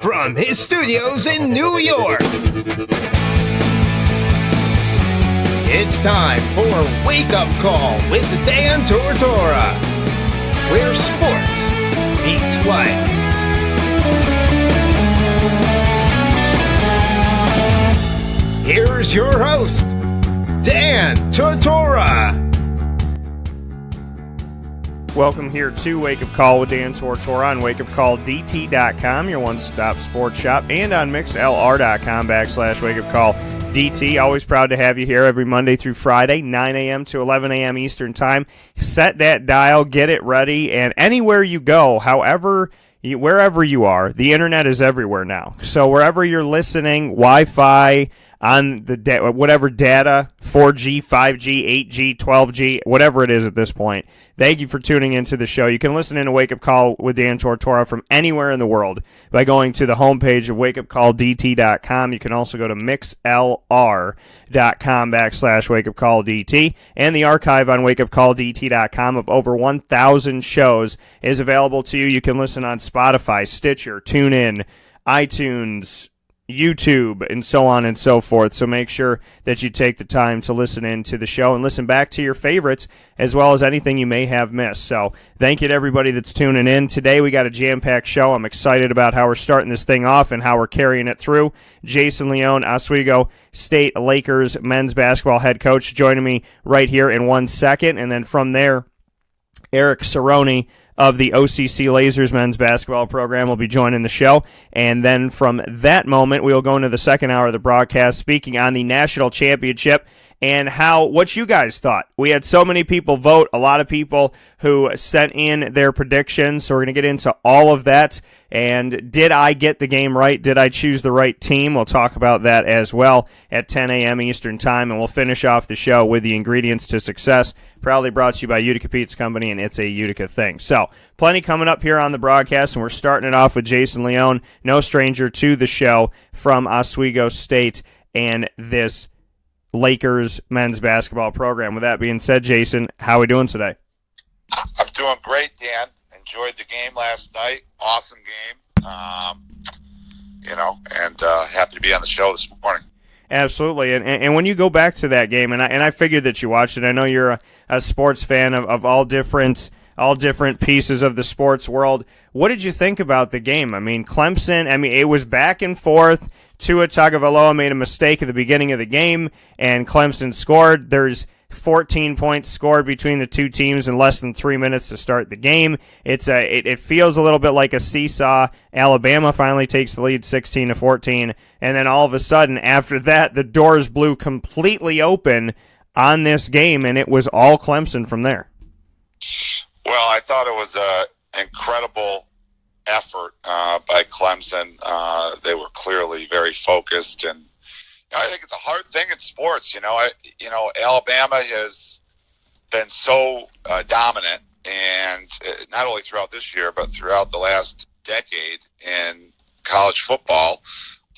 from his studios in New York, it's time for Wake Up Call with Dan Tortora, where sports meets life. Here's your host, Dan Tortora. Welcome here to Wake Up Call with Dan Tortora on wakeupcalldt.com, your one-stop sports shop, and on mixlr.com/wakeupcalldt. Always proud to have you here every Monday through Friday, 9 a.m. to 11 a.m. Eastern Time. Set that dial, get it ready, and anywhere you go, wherever you are, the internet is everywhere now. So wherever you're listening, Wi-Fi, on the whatever data, 4G, 5G, 8G, 12G, whatever it is at this point. Thank you for tuning into the show. You can listen in to Wake Up Call with Dan Tortora from anywhere in the world by going to the homepage of wakeupcalldt.com. You can also go to mixlr.com/wakeupcalldt, and the archive on wakeupcalldt.com of over 1,000 shows is available to you. You can listen on Spotify, Stitcher, TuneIn, iTunes, YouTube, and so on and so forth. So make sure that you take the time to listen in to the show and listen back to your favorites as well as anything you may have missed. So thank you to everybody that's tuning in. Today we got a jam-packed show. I'm excited about how we're starting this thing off and how we're carrying it through. Jason Leone, Oswego State Lakers men's basketball head coach, joining me right here in 1 second. And then from there, Eric Cerrone of the OCC Lasers men's basketball program will be joining the show. And then from that moment, we will go into the second hour of the broadcast, speaking on the national championship and what you guys thought. We had so many people vote, a lot of people who sent in their predictions, so we're going to get into all of that. And did I get the game right? Did I choose the right team? We'll talk about that as well at 10 a.m. Eastern Time, and we'll finish off the show with the ingredients to success, proudly brought to you by Utica Pizza Company, and it's a Utica thing. So, plenty coming up here on the broadcast, and we're starting it off with Jason Leone, no stranger to the show, from Oswego State and this Lakers men's basketball program. With that being said, Jason, how are we doing today? I'm doing great, Dan. Enjoyed the game last night. Awesome game. Happy to be on the show this morning. Absolutely. And when you go back to that game, and I figured that you watched it, I know you're a sports fan of all different pieces of the sports world. What did you think about the game? I mean, Clemson, it was back and forth. Tua Tagovailoa made a mistake at the beginning of the game, and Clemson scored. There's 14 points scored between the two teams in less than 3 minutes to start the game. It feels a little bit like a seesaw. Alabama finally takes the lead 16-14, and then all of a sudden, after that, the doors blew completely open on this game, and it was all Clemson from there. Well, I thought it was an incredible effort by Clemson. They were clearly very focused, and I think it's a hard thing in sports. Alabama has been so dominant, and not only throughout this year, but throughout the last decade in college football.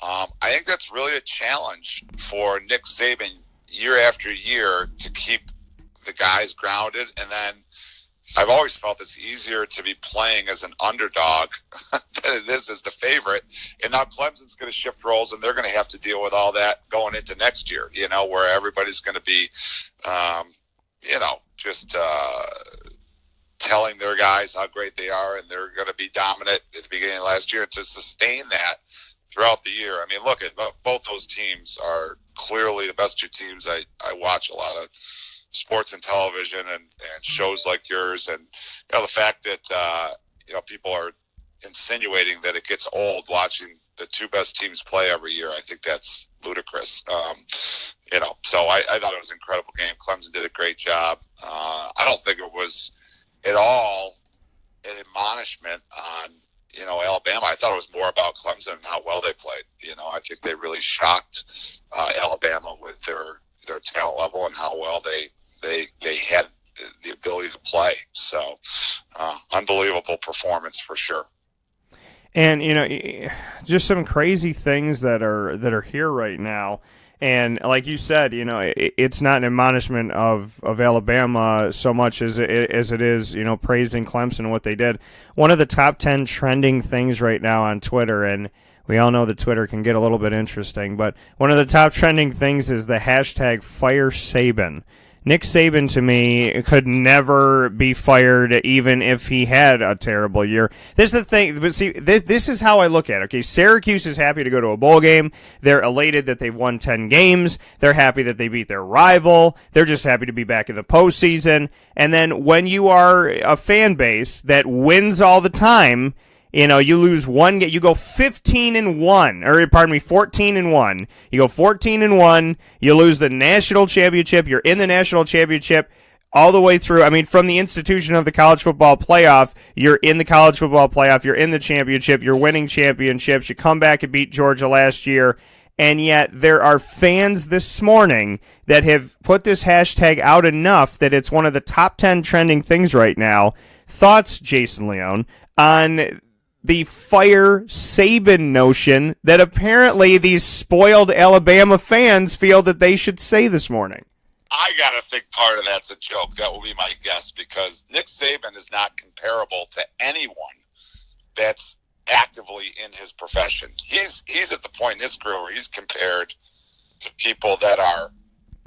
I think that's really a challenge for Nick Saban year after year to keep the guys grounded. And then I've always felt it's easier to be playing as an underdog than it is as the favorite. And now Clemson's going to shift roles, and they're going to have to deal with all that going into next year, where everybody's going to be, telling their guys how great they are, and they're going to be dominant at the beginning of last year. And to sustain that throughout the year, look at both those teams are clearly the best two teams. I watch a lot of sports and television and shows like yours, and the fact that people are insinuating that it gets old watching the two best teams play every year, I think that's ludicrous. So I thought it was an incredible game. Clemson did a great job. I don't think it was at all an admonishment on Alabama. I thought it was more about Clemson and how well they played. I think they really shocked Alabama with their talent level and how well they had the ability to play. So unbelievable performance for sure. And just some crazy things that are here right now. And like you said, it's not an admonishment of Alabama so much as it is, praising Clemson and what they did. One of the top 10 trending things right now on Twitter, and we all know that Twitter can get a little bit interesting, but one of the top trending things is the hashtag Fire Saban. Nick Saban, to me, could never be fired even if he had a terrible year. This is the thing, but see, this is how I look at it. Okay, Syracuse is happy to go to a bowl game. They're elated that they've won 10 games. They're happy that they beat their rival. They're just happy to be back in the postseason. And then when you are a fan base that wins all the time, you lose one game, you go 14-1. You go 14-1, you lose the national championship, you're in the national championship all the way through. I mean, from the institution of the college football playoff, you're in the college football playoff, you're in the championship, you're winning championships, you come back and beat Georgia last year, and yet there are fans this morning that have put this hashtag out enough that it's one of the top 10 trending things right now. Thoughts, Jason Leone, on the Fire Saban notion that apparently these spoiled Alabama fans feel that they should say this morning? I got to think part of that's a joke. That will be my guess, because Nick Saban is not comparable to anyone that's actively in his profession. He's at the point in his career where he's compared to people that are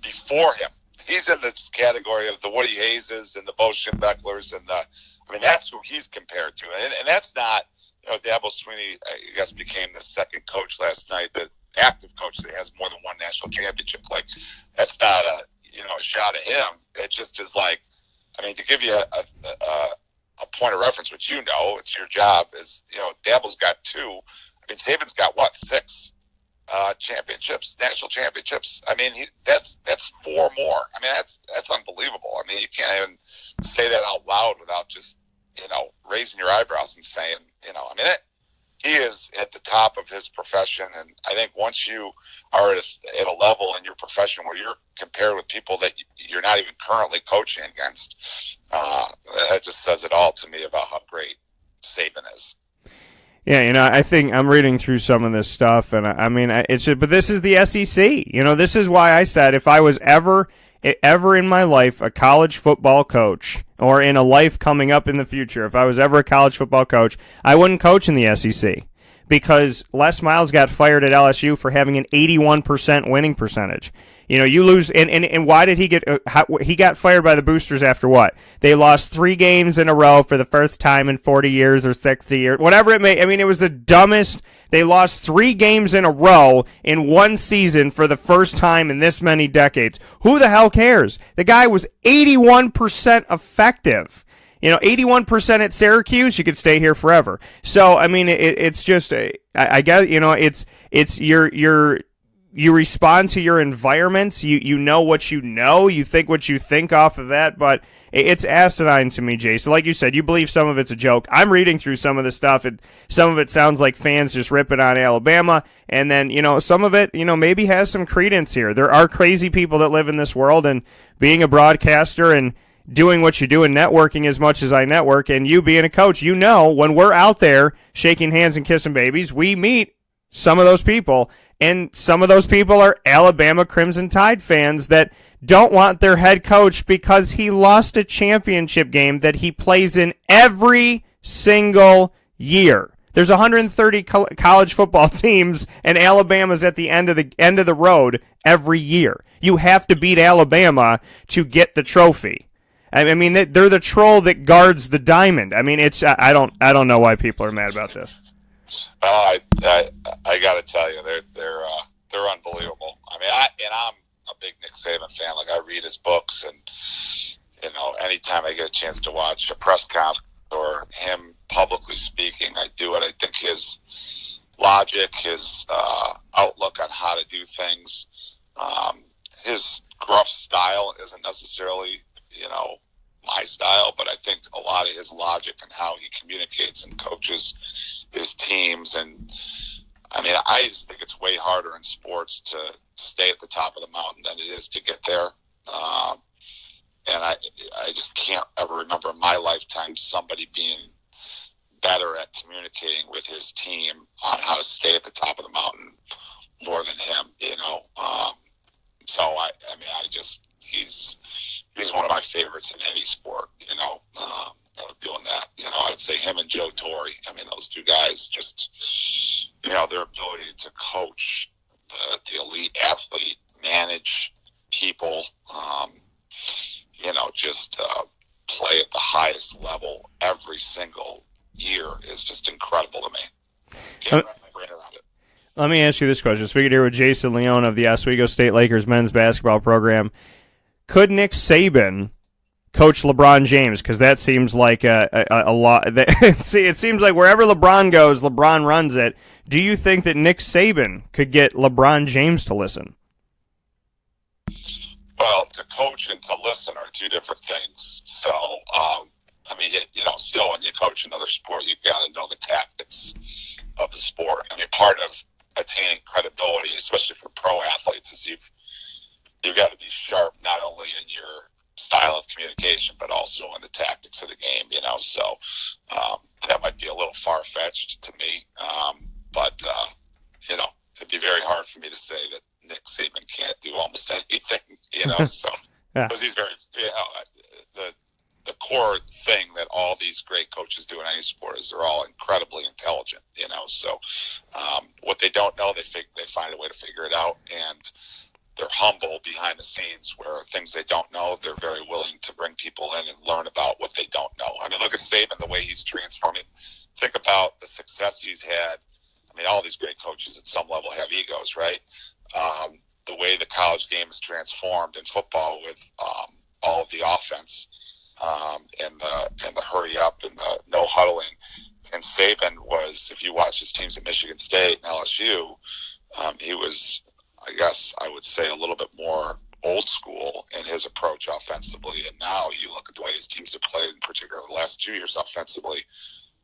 before him. He's in this category of the Woody Hayeses and the Bo Schembechlers and that's who he's compared to. And that's not, Dabo Swinney, I guess, became the second coach last night, the active coach that has more than one national championship. Like, that's not a shot at him. It just is like, to give you a point of reference, which it's your job, is, Dabo's got 2. Saban's got, 6 championships, national championships. That's 4 more. That's unbelievable. You can't even say that out loud without just, raising your eyebrows and saying, he is at the top of his profession. And I think once you are at a level in your profession where you're compared with people that you're not even currently coaching against, that just says it all to me about how great Saban is. Yeah, I think I'm reading through some of this stuff, and but this is the SEC. This is why I said if I was ever in my life a college football coach, or in a life coming up in the future, if I was ever a college football coach, I wouldn't coach in the SEC, because Les Miles got fired at LSU for having an 81% winning percentage. You lose, and why did he get? He got fired by the boosters after what? They lost 3 games in a row for the first time in 40 years or 60 years, whatever it may. It was the dumbest. They lost 3 games in a row in one season for the first time in this many decades. Who the hell cares? The guy was 81% effective. 81% at Syracuse, you could stay here forever. So, it's just, I guess, it's you respond to your environment. You know what you know. You think what you think off of that. But it's asinine to me, Jason. Like you said, you believe some of it's a joke. I'm reading through some of the stuff, and some of it sounds like fans just ripping on Alabama. And then, some of it, maybe has some credence here. There are crazy people that live in this world, and being a broadcaster and doing what you do in networking as much as I network, and you being a coach, when we're out there shaking hands and kissing babies, we meet some of those people. And some of those people are Alabama Crimson Tide fans that don't want their head coach because he lost a championship game that he plays in every single year. There's 130 college football teams, and Alabama's at the end of the road every year. You have to beat Alabama to get the trophy. They're the troll that guards the diamond. I don't know why people are mad about this. I got to tell you, they're unbelievable. I'm a big Nick Saban fan. Like, I read his books, and anytime I get a chance to watch a press conference or him publicly speaking, I do it. I think his logic, his outlook on how to do things, his gruff style isn't necessarily my style, but I think a lot of his logic and how he communicates and coaches his teams, and I just think it's way harder in sports to stay at the top of the mountain than it is to get there. And I just can't ever remember in my lifetime somebody being better at communicating with his team on how to stay at the top of the mountain more than him. So he's one of my favorites in any sport. Doing that. I would say him and Joe Torre. I mean, those two guys just, their ability to coach the elite athlete, manage people, just play at the highest level every single year is just incredible to me. Can't wrap my brain around it. Let me ask you this question. Speaking here with Jason Leone of the Oswego State Lakers men's basketball program, could Nick Saban coach LeBron James? Because that seems like a lot. See, it seems like wherever LeBron goes, LeBron runs it. Do you think that Nick Saban could get LeBron James to listen? Well, to coach and to listen are two different things. So, still when you coach another sport, you've got to know the tactics of the sport. I mean, part of attaining credibility, especially for pro athletes, is you've got to be sharp not only in your style of communication, but also in the tactics of the game, so that might be a little far-fetched to me, but it'd be very hard for me to say that Nick Saban can't do almost anything, so because he's very, the core thing that all these great coaches do in any sport is they're all incredibly intelligent, so what they don't know, they find a way to figure it out, and they're humble behind the scenes where things they don't know, they're very willing to bring people in and learn about what they don't know. I mean, look at Saban, the way he's transforming. Think about the success he's had. I mean, all these great coaches at some level have egos, right? The way the college game is transformed in football with all of the offense and the hurry up and the no huddling. And Saban was, if you watch his teams at Michigan State and LSU, he was, I guess I would say, a little bit more old school in his approach offensively. And now you look at the way his teams have played, in particular the last 2 years offensively.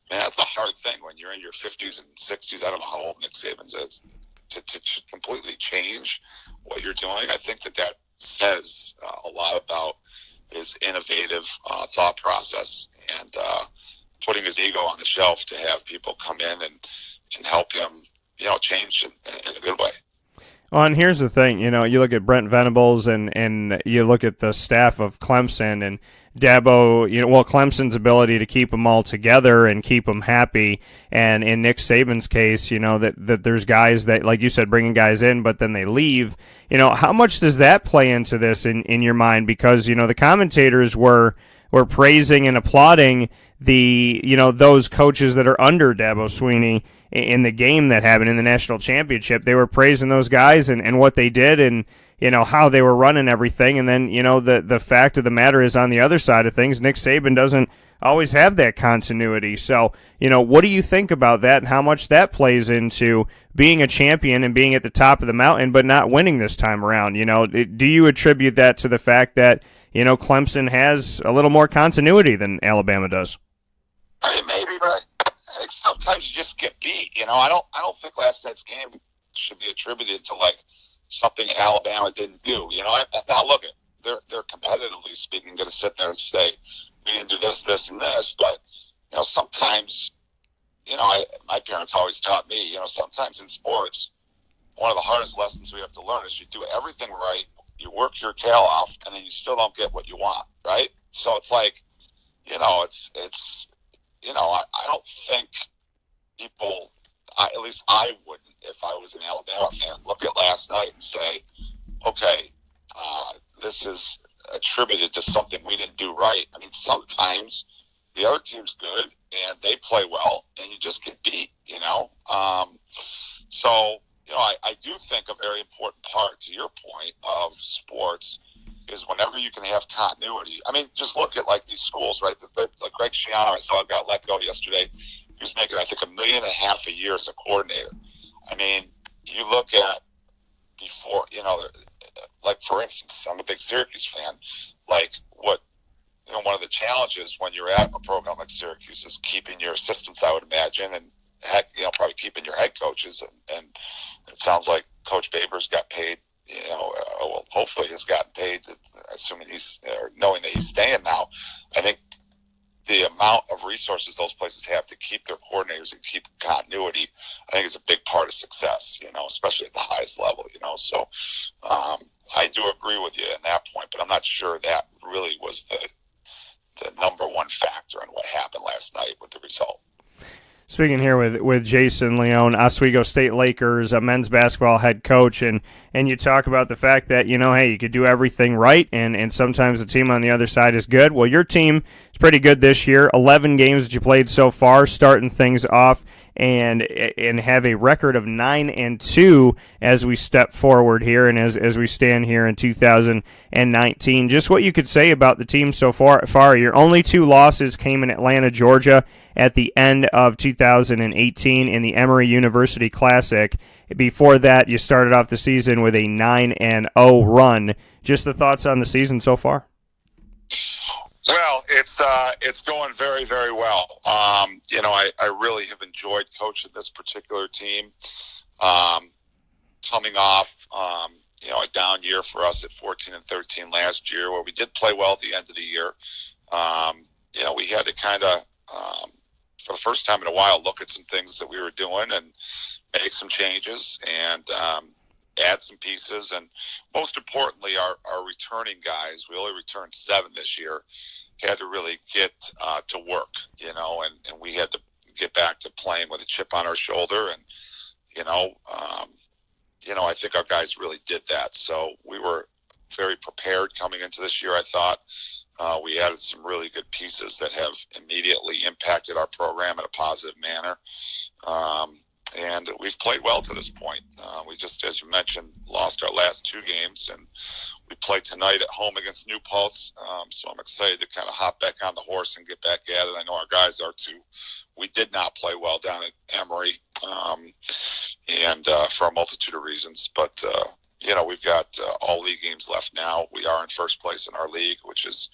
Man, that's a hard thing when you're in your 50s and 60s. I don't know how old Nick Saban is. To completely change what you're doing, I think that says a lot about his innovative thought process and putting his ego on the shelf to have people come in and help him, change in a good way. Well, and here's the thing, you look at Brent Venables and you look at the staff of Clemson and Dabo, Clemson's ability to keep them all together and keep them happy. And in Nick Saban's case, that there's guys that, like you said, bringing guys in, but then they leave. How much does that play into this in your mind? Because, the commentators were praising and applauding those coaches that are under Dabo Swinney in the game that happened in the national championship. They were praising those guys and what they did and, how they were running everything. And then, the fact of the matter is, on the other side of things, Nick Saban doesn't always have that continuity. So, what do you think about that and how much that plays into being a champion and being at the top of the mountain but not winning this time around? Do you attribute that to the fact that, Clemson has a little more continuity than Alabama does? I mean, maybe, but I think sometimes you just get beat. I don't think last night's game should be attributed to something Alabama didn't do. Now look, they're competitively speaking going to sit there and say we didn't do this, this, and this. But sometimes, my parents always taught me, sometimes in sports, one of the hardest lessons we have to learn is you do everything right, you work your tail off, and then you still don't get what you want, right? So it's like, I don't think people, at least I wouldn't, if I was an Alabama fan, look at last night and say, okay, this is attributed to something we didn't do right. I mean, sometimes the other team's good and they play well and you just get beat, I do think a very important part, to your point, of sports is whenever you can have continuity. I mean, just look at these schools, right? Like Greg Schiano, I saw got let go yesterday. He was making, I think, $1.5 million a year as a coordinator. I mean, you look at before, for instance, I'm a big Syracuse fan. One of the challenges when you're at a program like Syracuse is keeping your assistants, I would imagine, and probably keeping your head coaches. And it sounds like Coach Babers got paid. Hopefully he's gotten paid, assuming knowing that he's staying now. I think the amount of resources those places have to keep their coordinators and keep continuity, I think is a big part of success, especially at the highest level, So I do agree with you in that point, but I'm not sure that really was the number one factor in what happened last night with the result. Speaking here with Jason Leone, Oswego State Lakers, a men's basketball head coach, and you talk about the fact that, hey, you could do everything right, and sometimes the team on the other side is good. Well, your team is pretty good this year. 11 games that you played so far, starting things off, and have a record of 9-2 as we step forward here and as we stand here in 2019. Just what you could say about the team so far. Your only 2 losses came in Atlanta, Georgia, at the end of 2018 in the Emory University Classic. Before that, you started off the season with a 9-0 run. Just the thoughts on the season so far? Well, it's going very, very well. I really have enjoyed coaching this particular team. Coming off, a down year for us at 14-13 last year, where we did play well at the end of the year. We had to kind of, for the first time in a while, look at some things that we were doing and make some changes and add some pieces. And most importantly, our returning guys, we only returned 7 this year, had to really get to work, and we had to get back to playing with a chip on our shoulder. And, I think our guys really did that. So we were very prepared coming into this year, I thought. We added some really good pieces that have immediately impacted our program in a positive manner. And we've played well to this point. We just, as you mentioned, lost our last 2 games, and we play tonight at home against New Paltz. So I'm excited to kind of hop back on the horse and get back at it. I know our guys are too. We did not play well down at Emory, and for a multitude of reasons. But, we've got all league games left now. We are in first place in our league, which is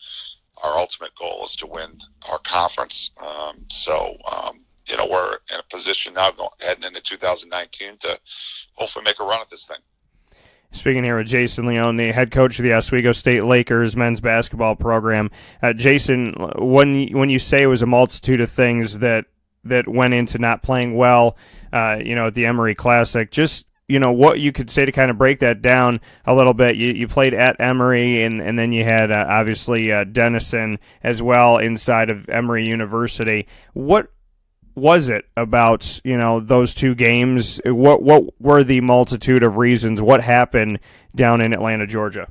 our ultimate goal is to win our conference. We're in a position now heading into 2019 to hopefully make a run at this thing. Speaking here with Jason Leone, the head coach of the Oswego State Lakers men's basketball program. Jason, when you say it was a multitude of things that went into not playing well, at the Emory Classic, just what you could say to kind of break that down a little bit. You played at Emory, and then you had obviously Denison as well inside of Emory University. What was it about those 2 games? What were the multitude of reasons? What happened down in Atlanta, Georgia?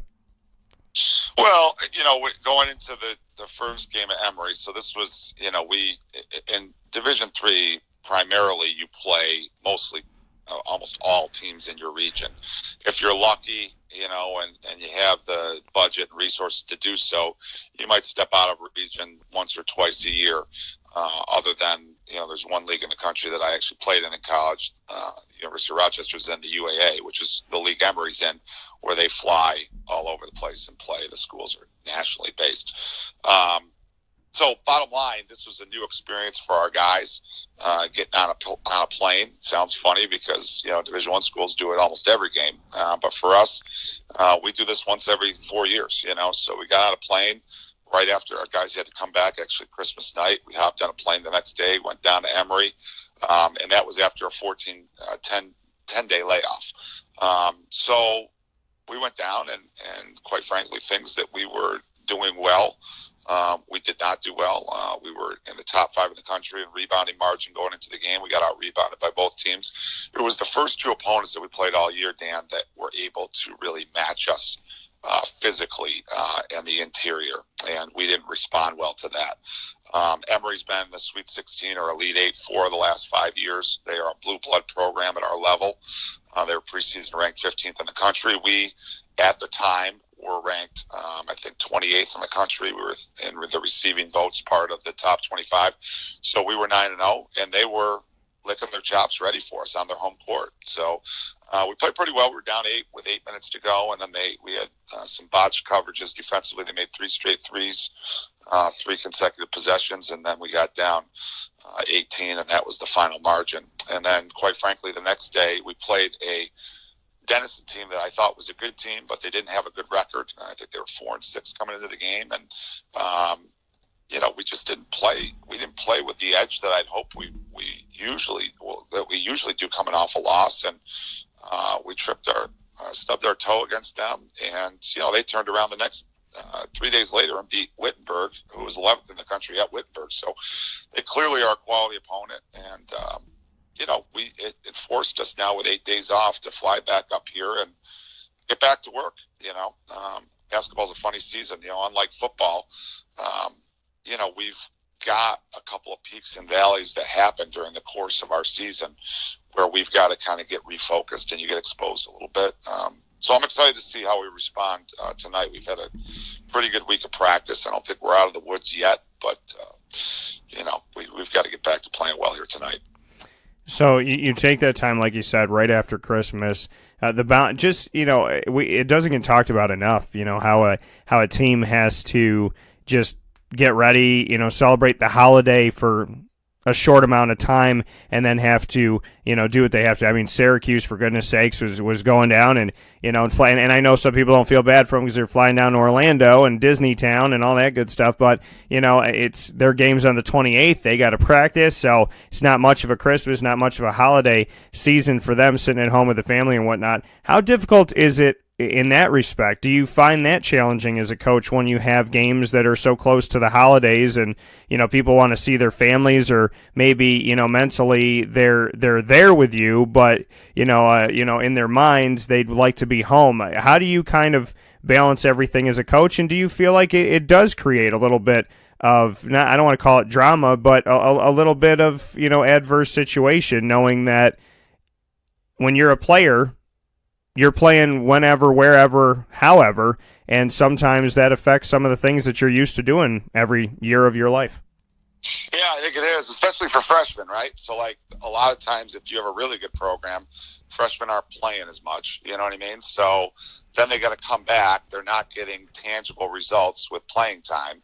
Well, going into the first game at Emory, so this was we in Division III primarily you play mostly almost all teams in your region. If you're lucky, and you have the budget and resources to do so, you might step out of region once or twice a year. Other than, there's one league in the country that I actually played in college. University of Rochester's in the UAA, which is the league Emory's in, where they fly all over the place and play. The schools are nationally based. So bottom line, this was a new experience for our guys. Getting on a plane sounds funny because Division I schools do it almost every game, but for us, we do this once every 4 years. So we got on a plane right after our guys had to come back. Actually, Christmas night, we hopped on a plane the next day, went down to Emory, and that was after a 10-day layoff. So we went down, and quite frankly, things that we were doing well. We did not do well. We were in the top 5 in the country in rebounding margin going into the game. We got out-rebounded by both teams. It was the first 2 opponents that we played all year, Dan, that were able to really match us physically in the interior, and we didn't respond well to that. Emory's been in the Sweet 16 or Elite 8 for the last 5 years. They are a blue blood program at our level. They were preseason ranked 15th in the country. We, at the time, were ranked, I think, 28th in the country. We were in the receiving votes part of the top 25. So we were 9-0, and they were licking their chops ready for us on their home court. So we played pretty well. We were down 8 with 8 minutes to go, and then we had some botched coverages defensively. They made 3 straight threes, 3 consecutive possessions, and then we got down 18, and that was the final margin. And then, quite frankly, the next day we played a Denison team that I thought was a good team, but they didn't have a good record. I think they were 4-6 coming into the game, and we just didn't play. We didn't play with the edge that I'd hoped we usually do coming off a loss, and we stubbed our toe against them, and they turned around the next 3 days later and beat Wittenberg, who was 11th in the country at Wittenberg. So they clearly are a quality opponent, and it forced us now with 8 days off to fly back up here and get back to work. Basketball's a funny season. Unlike football, we've got a couple of peaks and valleys that happen during the course of our season where we've got to kind of get refocused and you get exposed a little bit. So I'm excited to see how we respond tonight. We've had a pretty good week of practice. I don't think we're out of the woods yet, but we've got to get back to playing well here tonight. So you take that time, like you said, right after Christmas. It doesn't get talked about enough. How a team has to just get ready, celebrate the holiday for a short amount of time, and then have to, do what they have to. I mean, Syracuse, for goodness sakes, was going down and flying. And I know some people don't feel bad for them because they're flying down to Orlando and Disney Town and all that good stuff. But it's their game's on the 28th. They got to practice, so it's not much of a Christmas, not much of a holiday season for them sitting at home with the family and whatnot. How difficult is it in that respect? Do you find that challenging as a coach when you have games that are so close to the holidays and people want to see their families, or maybe mentally they're there with you, but in their minds they'd like to be home? How do you kind of balance everything as a coach, and do you feel like it does create a little bit of, I don't want to call it drama, but a little bit of adverse situation, knowing that when you're a player, you're playing whenever, wherever, however, and sometimes that affects some of the things that you're used to doing every year of your life? Yeah, I think it is, especially for freshmen, right? So, like, a lot of times if you have a really good program, freshmen aren't playing as much, you know what I mean? So then they got to come back. They're not getting tangible results with playing time.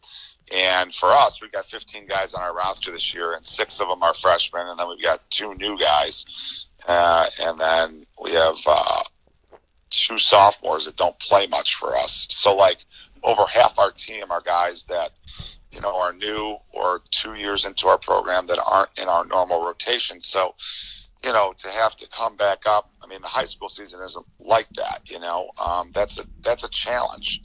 And for us, we've got 15 guys on our roster this year, and 6 of them are freshmen, and then we've got 2 new guys. And then we have 2 sophomores that don't play much for us. So, like, over half our team are guys that, are new or 2 years into our program that aren't in our normal rotation. So, to have to come back up, I mean, the high school season isn't like that, that's a challenge.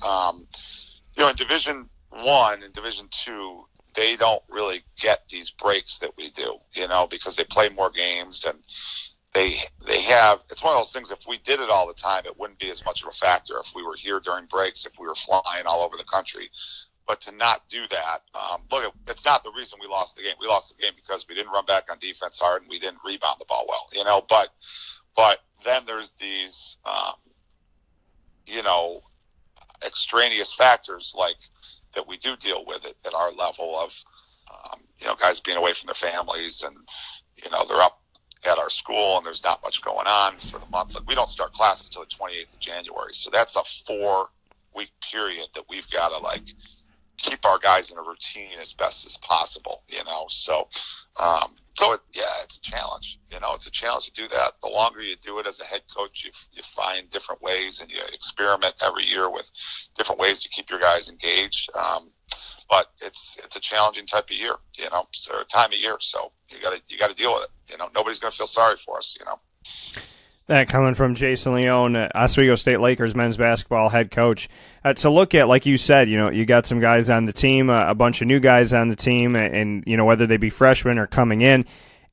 In Division I and Division II, they don't really get these breaks that we do, because they play more games, and they have, it's one of those things, if we did it all the time, it wouldn't be as much of a factor if we were here during breaks, if we were flying all over the country. But to not do that, look, it's not the reason we lost the game. We lost the game because we didn't run back on defense hard and we didn't rebound the ball well, but then there's these, extraneous factors like that we do deal with it at our level of, guys being away from their families, and, they're up at our school and there's not much going on for the month. Like, we don't start classes until the 28th of January. So that's a 4-week period that we've got to, keep our guys in a routine as best as possible, So, it's a challenge. It's a challenge to do that. The longer you do it as a head coach, you find different ways, and you experiment every year with different ways to keep your guys engaged. But it's a challenging type of year, so time of year. So you got to deal with it. Nobody's going to feel sorry for us, That coming from Jason Leone, Oswego State Lakers men's basketball head coach. To look at, like you said, you got some guys on the team, a bunch of new guys on the team, and whether they be freshmen or coming in,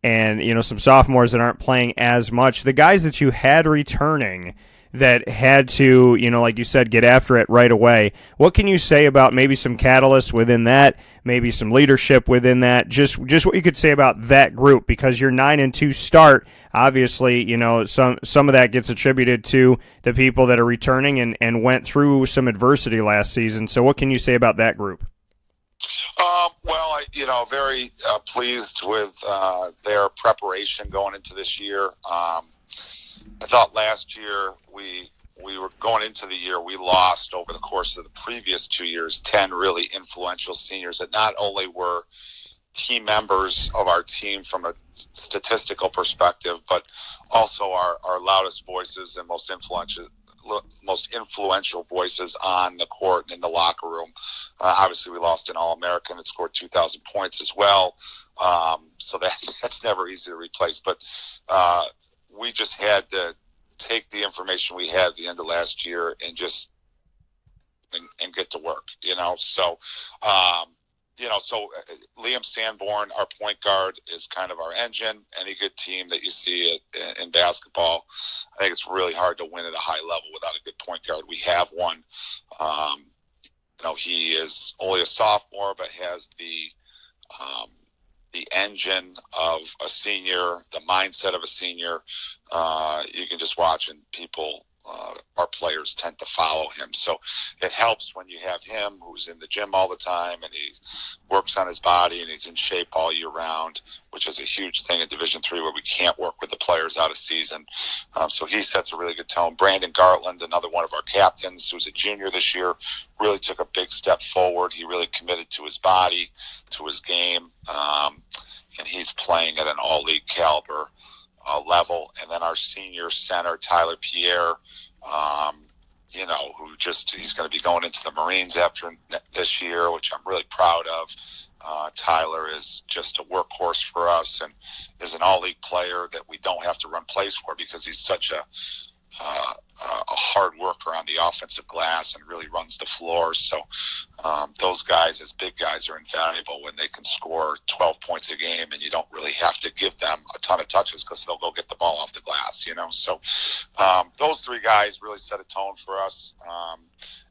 and some sophomores that aren't playing as much. The guys that you had returning that had to, like you said, get after it right away. What can you say about maybe some catalysts within that, maybe some leadership within that, just what you could say about that group? Because your 9-2 start, obviously, some of that gets attributed to the people that are returning and went through some adversity last season. So what can you say about that group? Very pleased with their preparation going into this year. I thought last year we were going into the year, we lost over the course of the previous 2 years 10 really influential seniors that not only were key members of our team from a statistical perspective, but also our loudest voices and most influential most influential voices on the court and in the locker room. Obviously, we lost an All-American that scored 2,000 points as well. So that's never easy to replace. But we just had to take the information we had at the end of last year and just and get to work, So, Liam Sanborn, our point guard, is kind of our engine. Any good team that you see in basketball, I think it's really hard to win at a high level without a good point guard. We have one. He is only a sophomore, but has the engine of a senior, the mindset of a senior. You can just watch, and our players tend to follow him. So it helps when you have him, who's in the gym all the time, and he works on his body, and he's in shape all year round, which is a huge thing in Division III where we can't work with the players out of season. So he sets a really good tone. Brandon Garland, another one of our captains, who's a junior this year, really took a big step forward. He really committed to his body, to his game, and he's playing at an all-league caliber level. And then our senior center, Tyler Pierre, he's going to be going into the Marines after this year, which I'm really proud of. Tyler is just a workhorse for us and is an all-league player that we don't have to run plays for because he's such a hard worker on the offensive glass and really runs the floor. So those guys, as big guys, are invaluable when they can score 12 points a game and you don't really have to give them a ton of touches because they'll go get the ball off the glass, So those three guys really set a tone for us.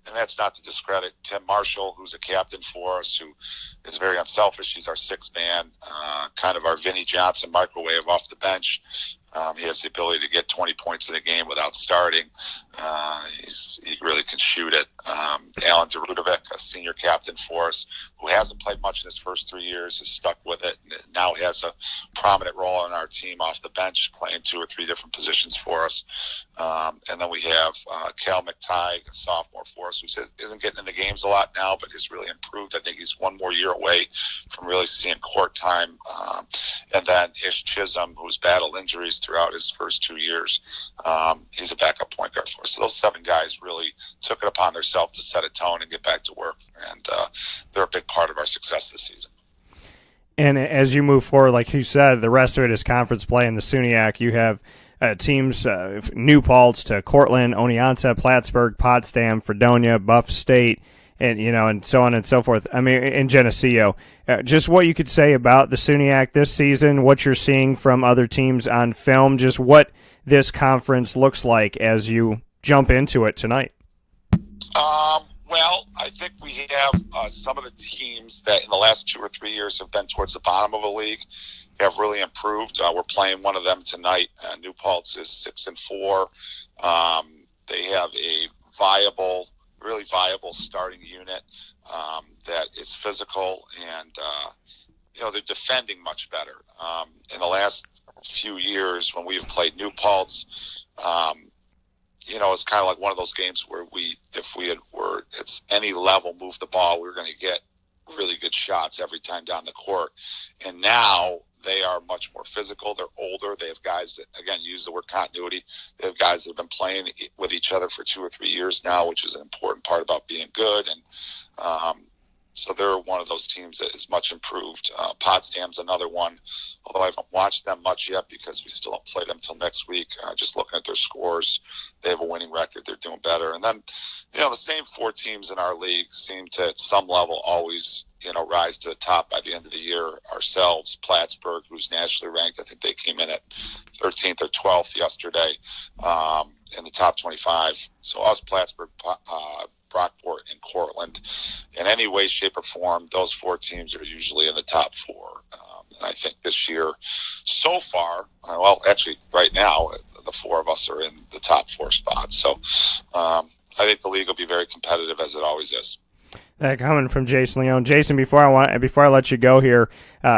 And that's not to discredit Tim Marshall, who's a captain for us, who is very unselfish. He's our sixth man, kind of our Vinnie Johnson microwave off the bench. He has the ability to get 20 points in a game without starting. He really can shoot it. Alan Derudovic, a senior captain for us, who hasn't played much in his first 3 years, is stuck with it. And now has a prominent role on our team off the bench, playing 2 or 3 different positions for us. And then we have Cal McTighe, a sophomore for us, who isn't getting in the games a lot now, but has really improved. I think he's 1 more year away from really seeing court time. And then Ish Chisholm, who's battled injuries throughout his first 2 years. He's a backup point guard for us. So those 7 guys really took it upon themselves to set a tone and get back to work. And they're a big part of our success this season. And as you move forward, like you said, the rest of it is conference play in the SUNYAC. You have teams, New Paltz to Cortland, Oneonta, Plattsburgh, Potsdam, Fredonia, Buff State, and so on and so forth. I mean, in Geneseo. Just what you could say about the SUNYAC this season, what you're seeing from other teams on film, just what this conference looks like as you jump into it tonight. Well, I think we have some of the teams that in the last 2 or 3 years have been towards the bottom of a league have really improved. We're playing one of them tonight. New Paltz is 6-4. They have a really viable starting unit that is physical, and they're defending much better. In the last few years, when we've played New Paltz, it's kind of like one of those games where it's any level move the ball, we're going to get really good shots every time down the court. And now they are much more physical. They're older. They have guys that, again, use the word continuity. They have guys that have been playing with each other for 2 or 3 years now, which is an important part about being good. And so they're one of those teams that is much improved. Potsdam's another one, although I haven't watched them much yet because we still don't play them until next week. Just looking at their scores, they have a winning record. They're doing better. And then, the same 4 teams in our league seem to, at some level, always, rise to the top by the end of the year ourselves. Plattsburgh, who's nationally ranked, I think they came in at 13th or 12th yesterday in the top 25. So us, Plattsburgh, Brockport, and Cortland, in any way, shape, or form, those 4 teams are usually in the top 4. And I think this year, so far, actually right now, the 4 of us are in the top 4 spots. So I think the league will be very competitive, as it always is. That coming from Jason Leone. Jason, before I let you go here,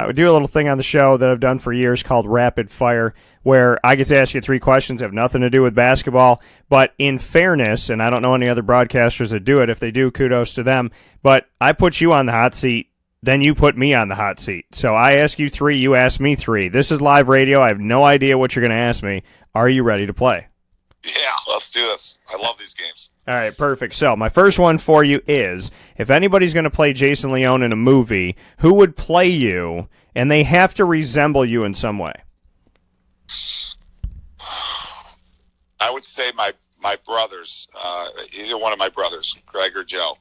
we do a little thing on the show that I've done for years called Rapid Fire, where I get to ask you 3 questions that have nothing to do with basketball. But in fairness, and I don't know any other broadcasters that do it, if they do, kudos to them. But I put you on the hot seat, then you put me on the hot seat. So I ask you 3, you ask me 3. This is live radio. I have no idea what you're going to ask me. Are you ready to play? Yeah, let's do do this. I love these games. All right, perfect. So my first one for you is, if anybody's going to play Jason Leone in a movie, who would play you, and they have to resemble you in some way? I would say my brothers, either one of my brothers, Greg or Joe.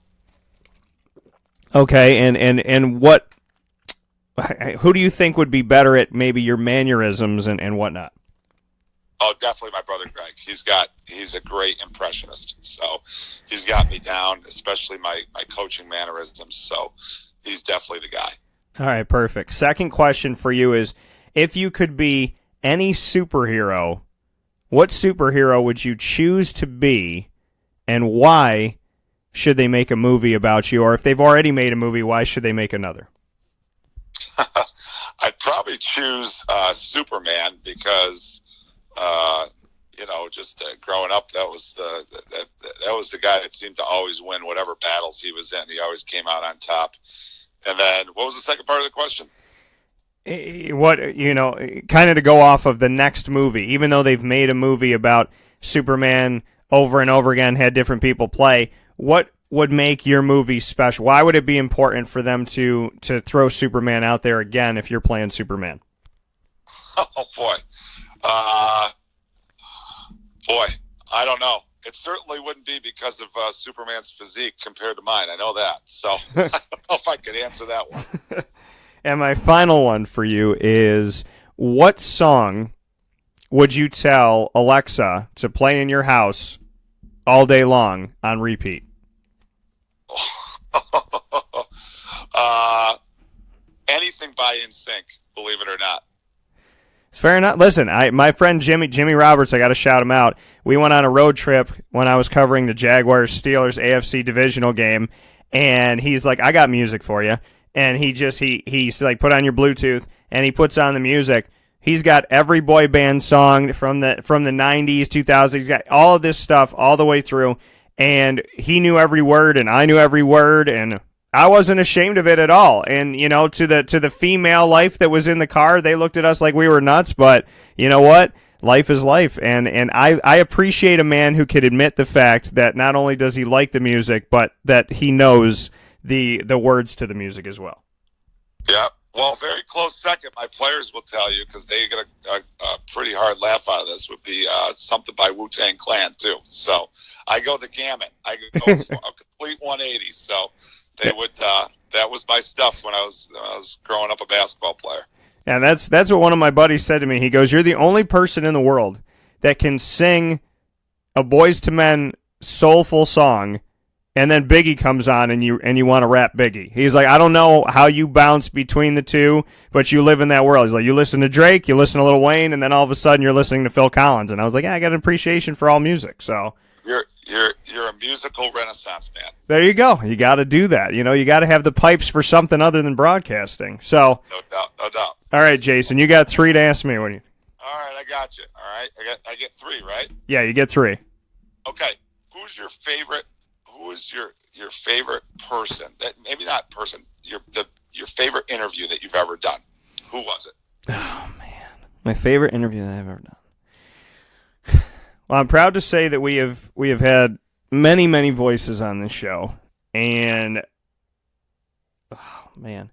Okay, and what? Who do you think would be better at maybe your mannerisms and whatnot? Oh, definitely my brother Greg. He's a great impressionist. So he's got me down, especially my coaching mannerisms. So he's definitely the guy. All right, perfect. Second question for you is, if you could be any superhero, what superhero would you choose to be, and why should they make a movie about you? Or if they've already made a movie, why should they make another? I'd probably choose Superman because, just growing up, that was the guy that seemed to always win whatever battles he was in. He always came out on top. And then, what was the second part of the question? What, kind of to go off of the next movie, even though they've made a movie about Superman over and over again, had different people play, what would make your movie special? Why would it be important for them to throw Superman out there again if you're playing Superman? Oh, boy. I don't know. It certainly wouldn't be because of Superman's physique compared to mine. I know that. So I don't know if I could answer that one. And my final one for you is, what song would you tell Alexa to play in your house all day long on repeat? Anything by NSYNC, believe it or not. It's fair enough. Listen, my friend Jimmy Roberts, I got to shout him out. We went on a road trip when I was covering the Jaguars-Steelers AFC divisional game, and he's like, I got music for you. And he's like, put on your Bluetooth, and he puts on the music. He's got every boy band song from the 90s, 2000s. He's got all of this stuff all the way through, and he knew every word, and I knew every word, and I wasn't ashamed of it at all. And, to the female life that was in the car, they looked at us like we were nuts, but you know what? Life is life, and I appreciate a man who could admit the fact that not only does he like the music, but that he knows the words to the music as well. Yeah, well, very close second, my players will tell you, because they get a pretty hard laugh out of this, would be something by Wu-Tang Clan, too. So I go the gamut. I go a complete 180. So they would. That was my stuff when I was growing up a basketball player. And that's what one of my buddies said to me. He goes, "You're the only person in the world that can sing a Boyz II Men soulful song, and then Biggie comes on and you want to rap Biggie." He's like, "I don't know how you bounce between the two, but you live in that world." He's like, "You listen to Drake, you listen to Lil Wayne, and then all of a sudden you're listening to Phil Collins." And I was like, "Yeah, I got an appreciation for all music." So you're a musical renaissance man. There you go. You got to do that. You got to have the pipes for something other than broadcasting. So no doubt. All right, Jason, you got 3 to ask me. What do you? All right, I got you. All right, I get 3, right? Yeah, you get 3. Okay, who's your favorite? Who is your favorite person? That maybe not person. Your favorite interview that you've ever done. Who was it? Oh man, my favorite interview that I've ever done. Well, I'm proud to say that we have had many voices on this show, and oh man,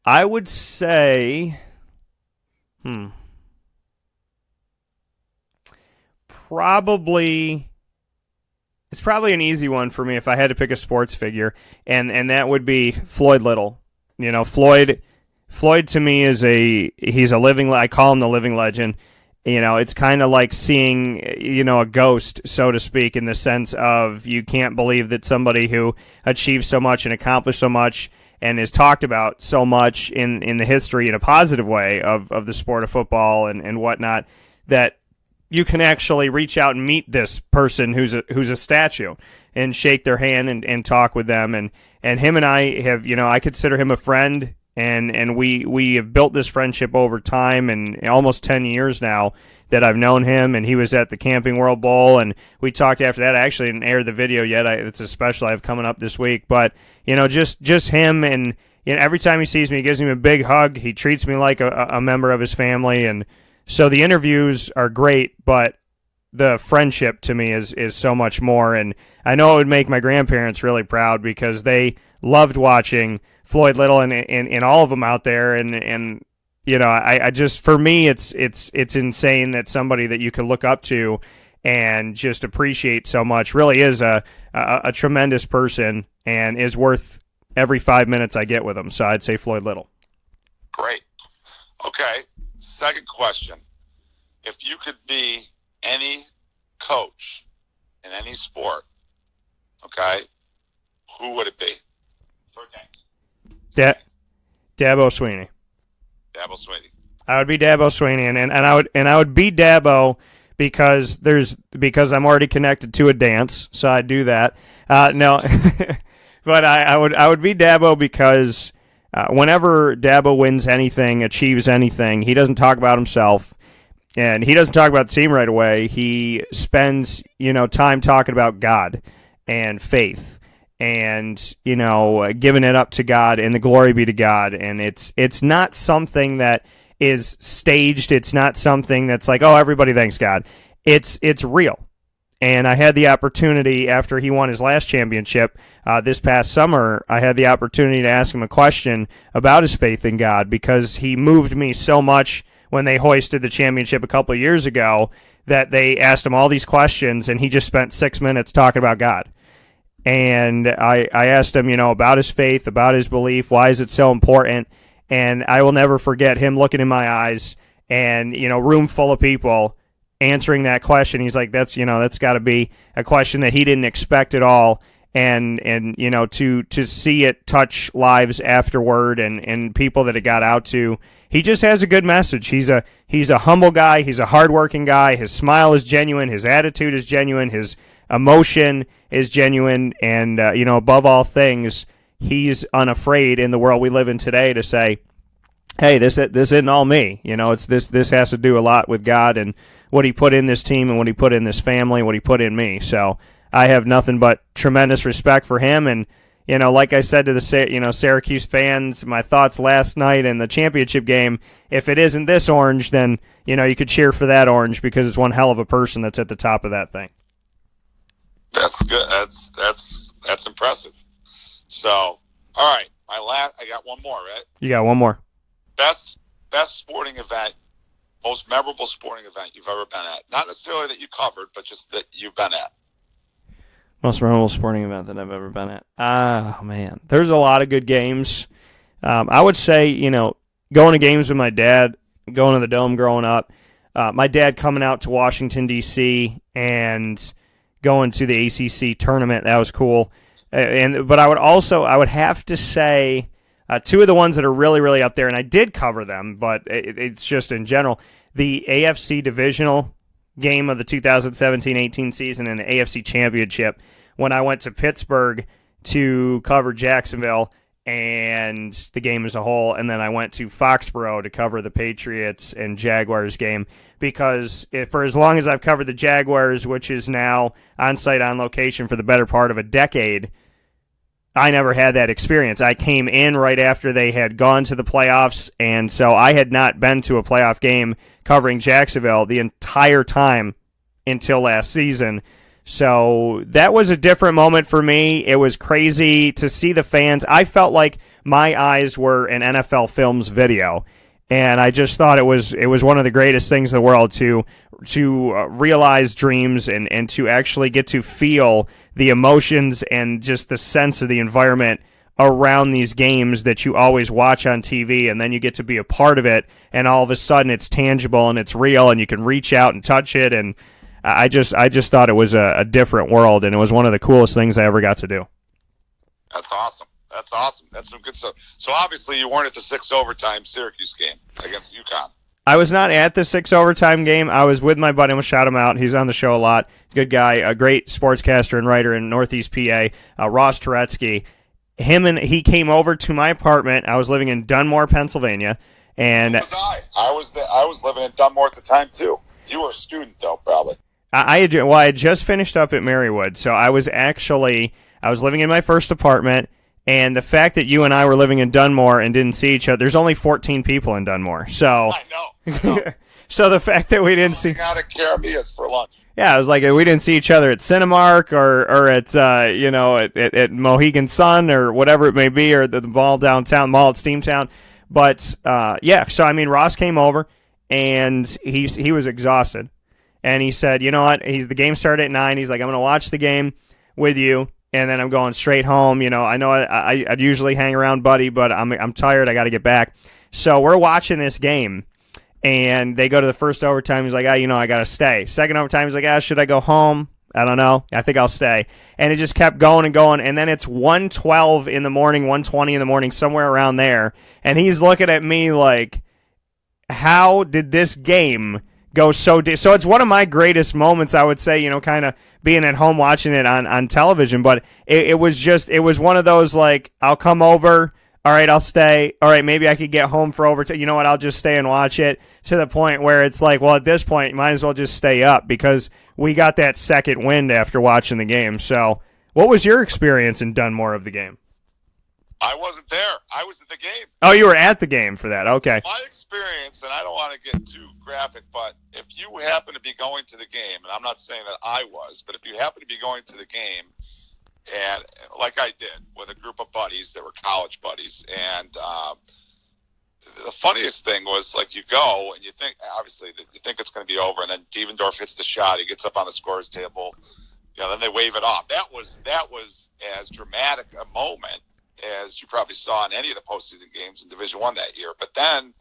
I would say, probably. It's probably an easy one for me if I had to pick a sports figure, and that would be Floyd Little. Floyd to me he's a living. I call him the living legend. It's kind of like seeing, a ghost, so to speak, in the sense of you can't believe that somebody who achieved so much and accomplished so much and is talked about so much in the history in a positive way of the sport of football and whatnot, that you can actually reach out and meet this person who's a statue and shake their hand and talk with them. And him and I have, I consider him a friend. And we have built this friendship over time, and almost 10 years now that I've known him, and he was at the Camping World Bowl, and we talked after that. I actually didn't air the video yet. It's a special I have coming up this week. But, just him, and every time he sees me, he gives me a big hug. He treats me like a member of his family. And so the interviews are great, but the friendship to me is so much more. And I know it would make my grandparents really proud because they loved watching Floyd Little and all of them out there. And you know, I just, for me, it's insane that somebody that you could look up to and just appreciate so much really is a tremendous person and is worth every 5 minutes I get with him. So I'd say Floyd Little. Great. Okay. Second question. If you could be any coach in any sport, okay, who would it be? Dabo Sweeney. Dabo Sweeney. I would be Dabo Sweeney, and I would be Dabo because I'm already connected to a dance, so I'd do that. No, but I would be Dabo because whenever Dabo wins anything, achieves anything, he doesn't talk about himself, and he doesn't talk about the team right away. He spends time talking about God and faith, and giving it up to God and the glory be to God. And it's not something that is staged. It's not something that's like, oh, everybody thanks God. It's real. And I had the opportunity after he won his last championship this past summer, I had the opportunity to ask him a question about his faith in God because he moved me so much when they hoisted the championship a couple of years ago that they asked him all these questions and he just spent 6 minutes talking about God. And I asked him, about his faith, about his belief, why is it so important? And I will never forget him looking in my eyes and, room full of people answering that question. He's like, that's got to be a question that he didn't expect at all. And to see it touch lives afterward and people that it got out to, he just has a good message. He's a humble guy. He's a hardworking guy. His smile is genuine. His attitude is genuine. His emotion is genuine. And, above all things, he's unafraid in the world we live in today to say, hey, this isn't all me. This has to do a lot with God and what he put in this team and what he put in this family, what he put in me. So I have nothing but tremendous respect for him. And, like I said to the Syracuse fans, my thoughts last night in the championship game, if it isn't this orange, then, you could cheer for that orange because it's one hell of a person that's at the top of that thing. That's good. That's impressive. So, all right, I got one more, right? You got one more. Best sporting event, most memorable sporting event you've ever been at. Not necessarily that you covered, but just that you've been at. Most memorable sporting event that I've ever been at. Oh, man. There's a lot of good games. I would say, going to games with my dad, going to the Dome growing up, my dad coming out to Washington, D.C., and going to the ACC tournament, that was cool. But I would have to say two of the ones that are really, really up there, and I did cover them, but it's just in general, the AFC divisional game of the 2017-18 season and the AFC championship when I went to Pittsburgh to cover Jacksonville and the game as a whole, and then I went to Foxborough to cover the Patriots and Jaguars game because for as long as I've covered the Jaguars, which is now on-site, on location for the better part of a decade, I never had that experience. I came in right after they had gone to the playoffs, and so I had not been to a playoff game covering Jacksonville the entire time until last season. So that was a different moment for me. It was crazy to see the fans. I felt like my eyes were an NFL Films video, and I just thought it was one of the greatest things in the world to realize dreams and to actually get to feel the emotions and just the sense of the environment around these games that you always watch on TV, and then you get to be a part of it, and all of a sudden it's tangible and it's real, and you can reach out and touch it, and I just thought it was a different world, and it was one of the coolest things I ever got to do. That's awesome. That's some good stuff. So obviously you weren't at the 6 overtime Syracuse game against UConn. I was not at the 6 overtime game. I was with my buddy. I'm going to shout him out. He's on the show a lot. Good guy, a great sportscaster and writer in Northeast PA, Ross Turetsky. He came over to my apartment. I was living in Dunmore, Pennsylvania. And I was living in Dunmore at the time, too. You were a student, though, probably. I had just finished up at Marywood, so I was living in my first apartment, and the fact that you and I were living in Dunmore and didn't see each other, there's only 14 people in Dunmore, so I know. So the fact that we didn't see out at Camillus for lunch. Yeah, it was like we didn't see each other at Cinemark or at at Mohegan Sun or whatever it may be, or the mall downtown, mall at Steamtown. But so I mean, Ross came over and he was exhausted, and he said, you know what? The game started at 9. He's like, I'm going to watch the game with you, and then I'm going straight home. You know I'd usually hang around Buddy, but I'm tired. I got to get back. So we're watching this game. And they go to the first overtime. He's like, I got to stay. Second overtime, he's like, should I go home? I don't know. I think I'll stay. And it just kept going and going. And then it's 1:12 in the morning, 1:20 in the morning, somewhere around there. And he's looking at me like, how did this game go so deep? So it's one of my greatest moments, I would say, kind of being at home watching it on television. But it was one of those, like, I'll come over. All right, I'll stay. All right, maybe I could get home for overtime. You know what? I'll just stay and watch it, to the point where it's like, well, at this point, you might as well just stay up because we got that second wind after watching the game. So what was your experience in Dunmore of the game? I wasn't there. I was at the game. Oh, you were at the game for that. Okay. My experience, and I don't want to get too graphic, but if you happen to be going to the game, and I'm not saying that I was, but if you happen to be going to the game, and like I did with a group of buddies that were college buddies. And the funniest thing was, like, you go and you think, obviously, you think it's going to be over. And then Devendorf hits the shot. He gets up on the scorer's table. Then they wave it off. That was as dramatic a moment as you probably saw in any of the postseason games in Division I that year. But then,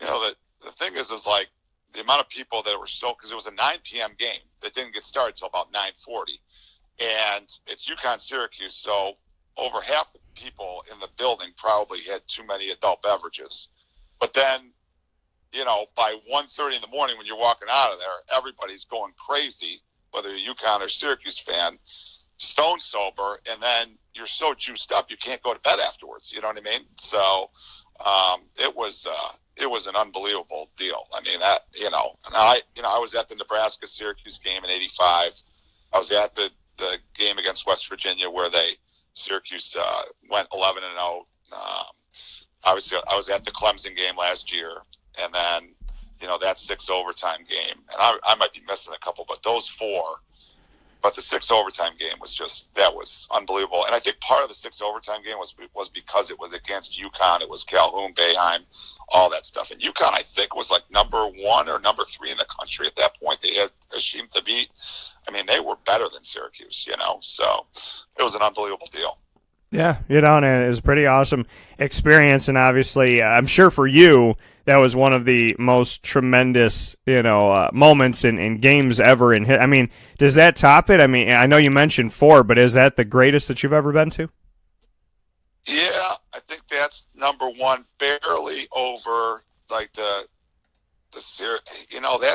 the thing is like the amount of people that were still, because it was a 9 p.m. game that didn't get started until about 9:40. And it's UConn Syracuse, so over half the people in the building probably had too many adult beverages. But then, by 1:30 in the morning when you're walking out of there, everybody's going crazy, whether you're a UConn or Syracuse fan, stone sober, and then you're so juiced up you can't go to bed afterwards. You know what I mean? So it was an unbelievable deal. I mean, that and I was at the Nebraska Syracuse game in '85. I was at the game against West Virginia where Syracuse went 11-0. Obviously, I was at the Clemson game last year, and then that 6 overtime game, and I might be missing a couple, but those 4. But the 6 overtime game that was unbelievable. And I think part of the 6 overtime game was because it was against UConn. It was Calhoun, Boeheim, all that stuff. And UConn, I think, was like number 1 or number 3 in the country at that point. They had a team to beat. I mean, they were better than Syracuse, So it was an unbelievable deal. Yeah, and it was a pretty awesome experience. And obviously, I'm sure for you, that was one of the most tremendous, moments in games ever. I mean, does that top it? I mean, I know you mentioned 4, but is that the greatest that you've ever been to? Yeah, I think that's number 1, barely over like that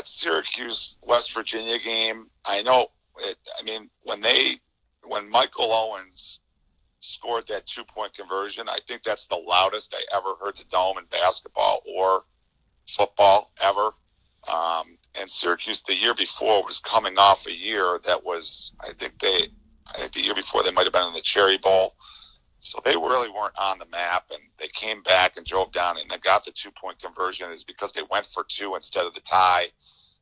Syracuse West Virginia game. I know it. I mean, when Michael Owens scored that 2-point conversion, I think that's the loudest I ever heard the Dome in basketball or football ever. And Syracuse the year before was coming off a year that was, I think the year before they might have been in the Cherry Bowl. So they really weren't on the map, and they came back and drove down and they got the 2-point conversion is because they went for 2 instead of the tie.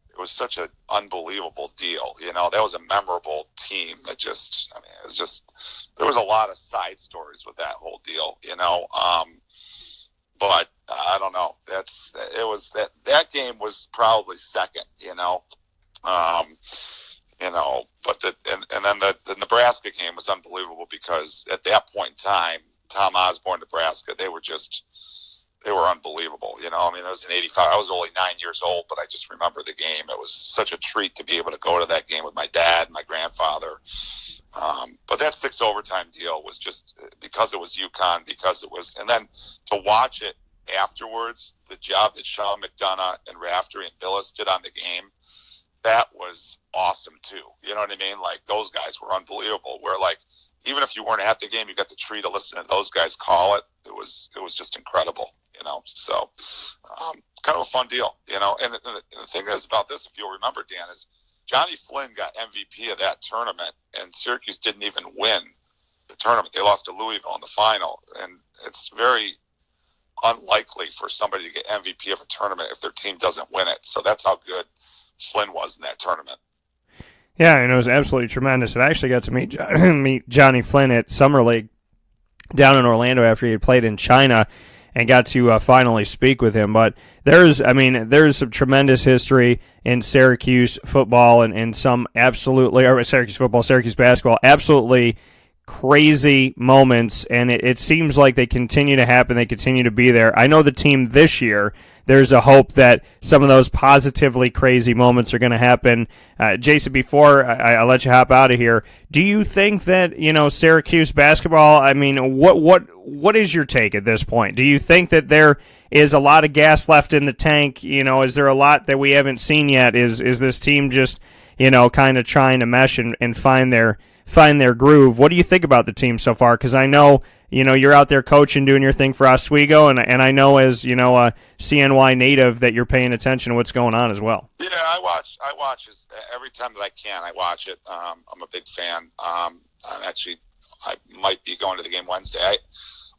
It was such an unbelievable deal. That was a memorable team that there was a lot of side stories with that whole deal, but I don't know. That game was probably second, but then the Nebraska game was unbelievable because at that point in time, Tom Osborne, Nebraska, they were unbelievable. I mean, it was in '85. I was only 9 years old, but I just remember the game. It was such a treat to be able to go to that game with my dad and my grandfather. But that 6 overtime deal was just because it was UConn, and then to watch it afterwards, the job that Sean McDonough and Raftery and Billis did on the game, that was awesome too. You know what I mean? Like, those guys were unbelievable. Where, like, even if you weren't at the game, you got the treat of listening to those guys call it. It was just incredible, So, kind of a fun deal, And the thing is about this, if you'll remember, Dan, is Johnny Flynn got MVP of that tournament, and Syracuse didn't even win the tournament. They lost to Louisville in the final, and it's very unlikely for somebody to get MVP of a tournament if their team doesn't win it. So that's how good Flynn was in that tournament. Yeah, and it was absolutely tremendous. And I actually got to meet Johnny Flynn at Summer League down in Orlando after he had played in China, and got to finally speak with him. But there's some tremendous history in Syracuse football and some absolutely, or Syracuse football, Syracuse basketball, absolutely crazy moments, and it seems like they continue to happen. They continue to be there. I know the team this year, there's a hope that some of those positively crazy moments are going to happen. Jason, before I let you hop out of here, do you think that, Syracuse basketball, I mean, what is your take at this point? Do you think that there is a lot of gas left in the tank? Is there a lot that we haven't seen yet? Is this team just, kind of trying to mesh and find their groove? What do you think about the team so far? Because I know, you're out there coaching, doing your thing for Oswego, and I know as, a CNY native that you're paying attention to what's going on as well. Yeah, I watch every time that I can. I watch it. I'm a big fan. I might be going to the game Wednesday.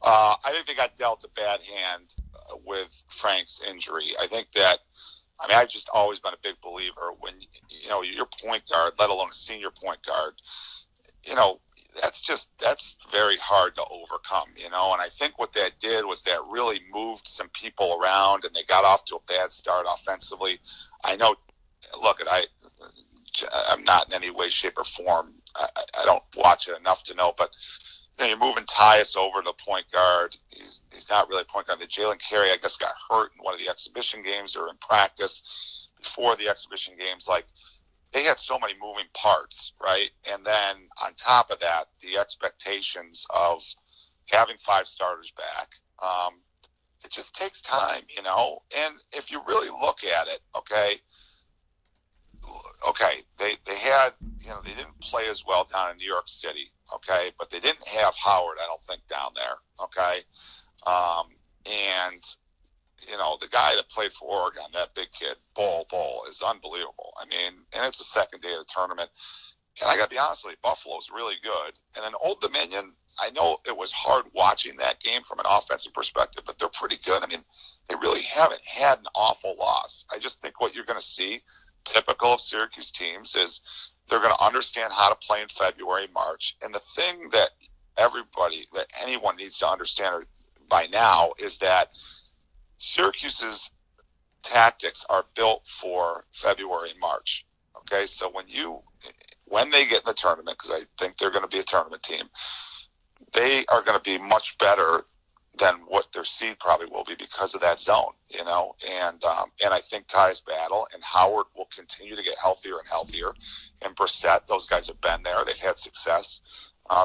I think they got dealt a bad hand with Frank's injury. I think that, I've just always been a big believer when, your point guard, let alone a senior point guard, that's very hard to overcome, and I think what that did was that really moved some people around, and they got off to a bad start offensively. I know, I'm not in any way, shape, or form. I don't watch it enough to know, but you're moving Tyus over to point guard. He's not really a point guard. The Jalen Carey, I guess, got hurt in one of the exhibition games or in practice before the exhibition games. They had so many moving parts, right? And then on top of that, the expectations of having 5 starters back, it just takes time, And if you really look at it, they had, they didn't play as well down in New York City, but they didn't have Howard, I don't think, down there, and the guy that played for Oregon, that big kid, Bull, is unbelievable. And it's the second day of the tournament. And I got to be honest with you, Buffalo's really good. And then Old Dominion, I know it was hard watching that game from an offensive perspective, but they're pretty good. They really haven't had an awful loss. I just think what you're going to see, typical of Syracuse teams, is they're going to understand how to play in February, March. And the thing that anyone needs to understand by now is that Syracuse's tactics are built for February and March. So when they get in the tournament, because I think they're going to be a tournament team, they are going to be much better than what their seed probably will be because of that zone, and I think Tyus Battle and Howard will continue to get healthier and healthier, and Brissett, those guys have been there, they've had success.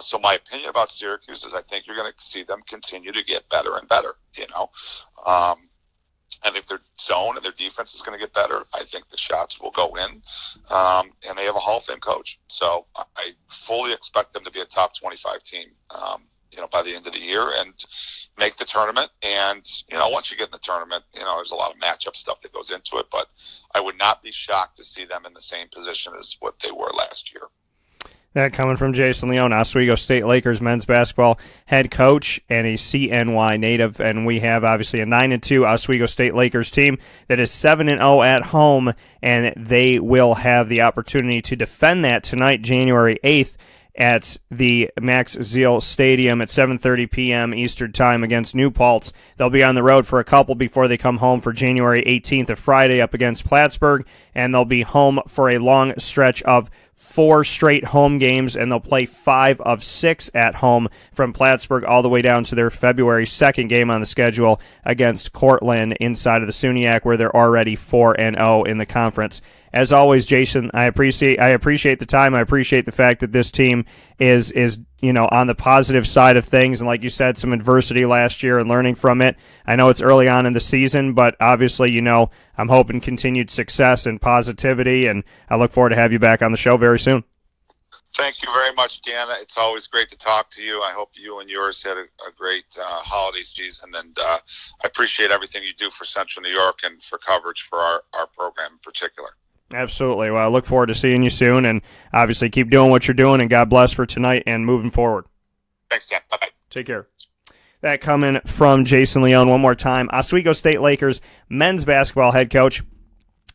So my opinion about Syracuse is I think you're going to see them continue to get better and better, I think their zone and their defense is going to get better. I think the shots will go in, and they have a Hall of Fame coach. So I fully expect them to be a top 25 team, by the end of the year and make the tournament. And, once you get in the tournament, there's a lot of matchup stuff that goes into it, but I would not be shocked to see them in the same position as what they were last year. That coming from Jason Leone, Oswego State Lakers men's basketball head coach and a CNY native. And we have obviously a 9-2 Oswego State Lakers team that is 7-0 at home, and they will have the opportunity to defend that tonight, January 8th, at the Max Zeal Stadium at 7:30 p.m. Eastern Time against New Paltz. They'll be on the road for a couple before they come home for January 18th, a Friday, up against Plattsburgh, and they'll be home for a long stretch of 4 straight home games, and they'll play 5 of 6 at home from Plattsburgh all the way down to their February 2nd game on the schedule against Cortland inside of the SUNYAC, where they're already 4-0 in the conference. As always, Jason, I appreciate the time. I appreciate the fact that this team is on the positive side of things, and like you said, some adversity last year and learning from it. I know it's early on in the season, but obviously, I'm hoping continued success and positivity, and I look forward to have you back on the show very soon. Thank you very much, Dan. It's always great to talk to you. I hope you and yours had a great holiday season, and I appreciate everything you do for Central New York and for coverage for our program in particular. Absolutely. Well, I look forward to seeing you soon, and obviously keep doing what you're doing, and God bless for tonight and moving forward. Thanks, Dan. Bye-bye. Take care. that coming from Jason Leone one more time. Oswego State Lakers men's basketball head coach.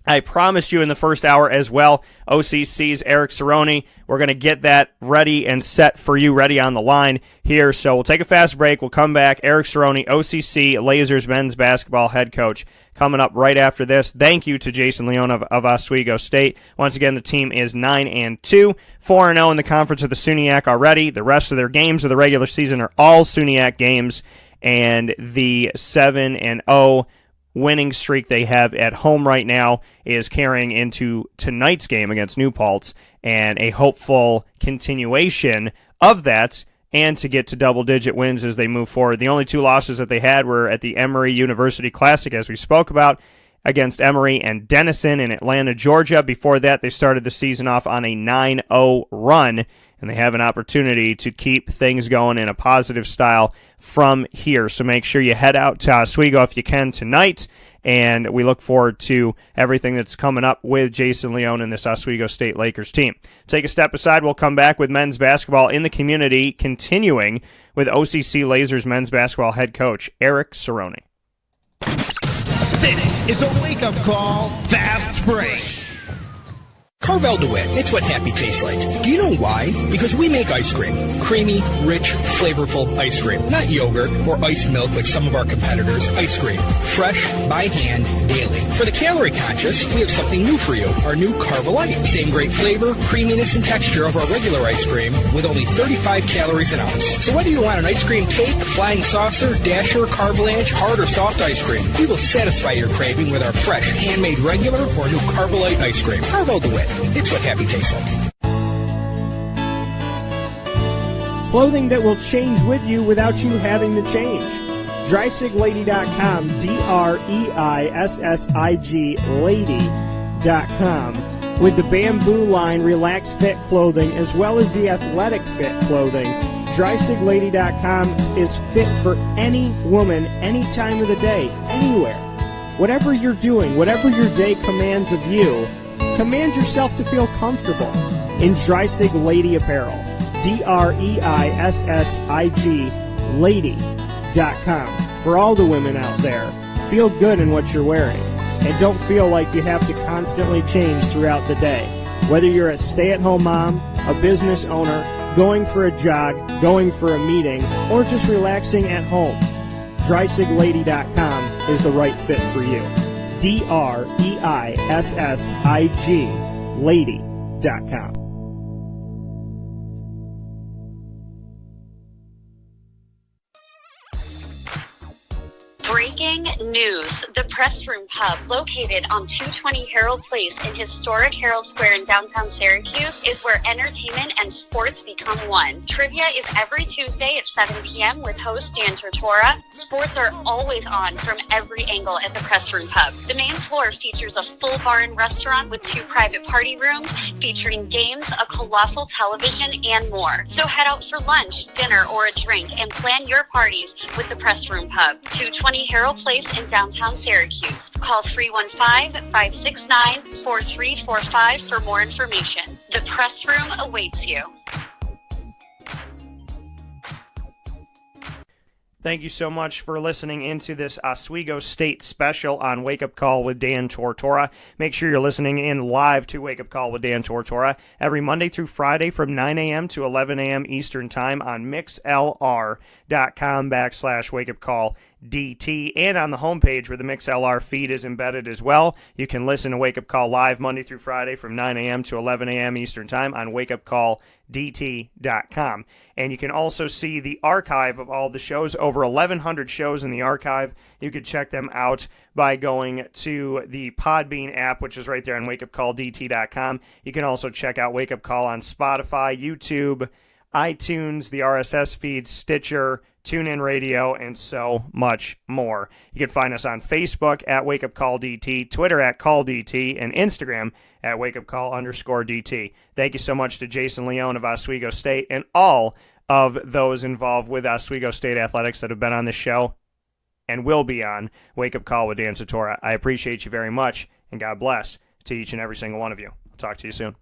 I promised you in the first hour as well, OCC's Eric Cerrone. We're going to get that ready and set for you, ready on the line here. So we'll take a fast break. We'll come back. Eric Cerrone, OCC Lasers men's basketball head coach, coming up right after this. Thank you to Jason Leone of Oswego State. Once again, the team is 9-2, 4-0 in the Conference of the SUNYAC already. The rest of their games of the regular season are all SUNYAC games, and the 7-0 winning streak they have at home right now is carrying into tonight's game against New Paltz, and a hopeful continuation of that and to get to double-digit wins as they move forward. The only two losses that they had were at the Emory University Classic, as we spoke about, against Emory and Denison in Atlanta, Georgia. Before that, they started the season off on a 9-0 run, and they have an opportunity to keep things going in a positive style from here. So make sure you head out to Oswego if you can tonight, and we look forward to everything that's coming up with Jason Leone and this Oswego State Lakers team. Take a step aside. We'll come back with men's basketball in the community, continuing with OCC Lasers men's basketball head coach Eric Cerrone. This is a wake-up call, fast break. Carvel DeWitt, it's what happy tastes like. Do you know why? Because we make ice cream. Creamy, rich, flavorful ice cream. Not yogurt or iced milk like some of our competitors. Ice cream. Fresh, by hand, daily. For the calorie conscious, we have something new for you. Our new Carvelite. Same great flavor, creaminess, and texture of our regular ice cream with only 35 calories an ounce. So whether you want an ice cream cake, flying saucer, dasher, carvalanche, hard or soft ice cream, we will satisfy your craving with our fresh, handmade regular or new Carvelite ice cream. Carvel DeWitt. It's what happy tastes like. Clothing that will change with you without you having to change. DreisigLady.com, DREISSIG Lady.com. With the Bamboo line Relax Fit clothing as well as the Athletic Fit clothing, DreisigLady.com is fit for any woman, any time of the day, anywhere. Whatever you're doing, whatever your day commands of you, command yourself to feel comfortable in Dreissig Lady Apparel. DREISSIG Lady.com. For all the women out there, feel good in what you're wearing and don't feel like you have to constantly change throughout the day. Whether you're a stay-at-home mom, a business owner, going for a jog, going for a meeting, or just relaxing at home, DreisigLady.com is the right fit for you. DREISSIG Lady.com. Breaking news. The PressRoom Pub, located on 220 Harold Place in historic Harold Square in downtown Syracuse, is where entertainment and sports become one. Trivia is every Tuesday at 7 p.m. with host Dan Tortora. Sports are always on from every angle at the PressRoom Pub. The main floor features a full bar and restaurant with 2 private party rooms featuring games, a colossal television, and more. So head out for lunch, dinner, or a drink and plan your parties with the PressRoom Pub, 220 Harold Place in downtown Syracuse. Call 315-569-4345 for more information. The Press Room awaits you. Thank you so much for listening into this Oswego State special on Wake Up Call with Dan Tortora. Make sure you're listening in live to Wake Up Call with Dan Tortora every Monday through Friday from 9 a.m. to 11 a.m. Eastern Time on mixlr.com/wakeupcalldt, and on the homepage where the MixLR feed is embedded as well. You can listen to Wake Up Call live Monday through Friday from 9 a.m. to 11 a.m. Eastern Time on wakeupcalldt.com. And you can also see the archive of all the shows, over 1,100 shows in the archive. You could check them out by going to the Podbean app, which is right there on wakeupcalldt.com. You can also check out Wake Up Call on Spotify, YouTube, iTunes, the RSS feed, Stitcher, TuneIn Radio, and so much more. You can find us on Facebook at WakeUpCallDT, Twitter at CallDT, and Instagram at WakeUpCall_DT. Thank you so much to Jason Leone of Oswego State and all of those involved with Oswego State Athletics that have been on this show and will be on Wake Up Call with Dan Tortora. I appreciate you very much, and God bless to each and every single one of you. I'll talk to you soon.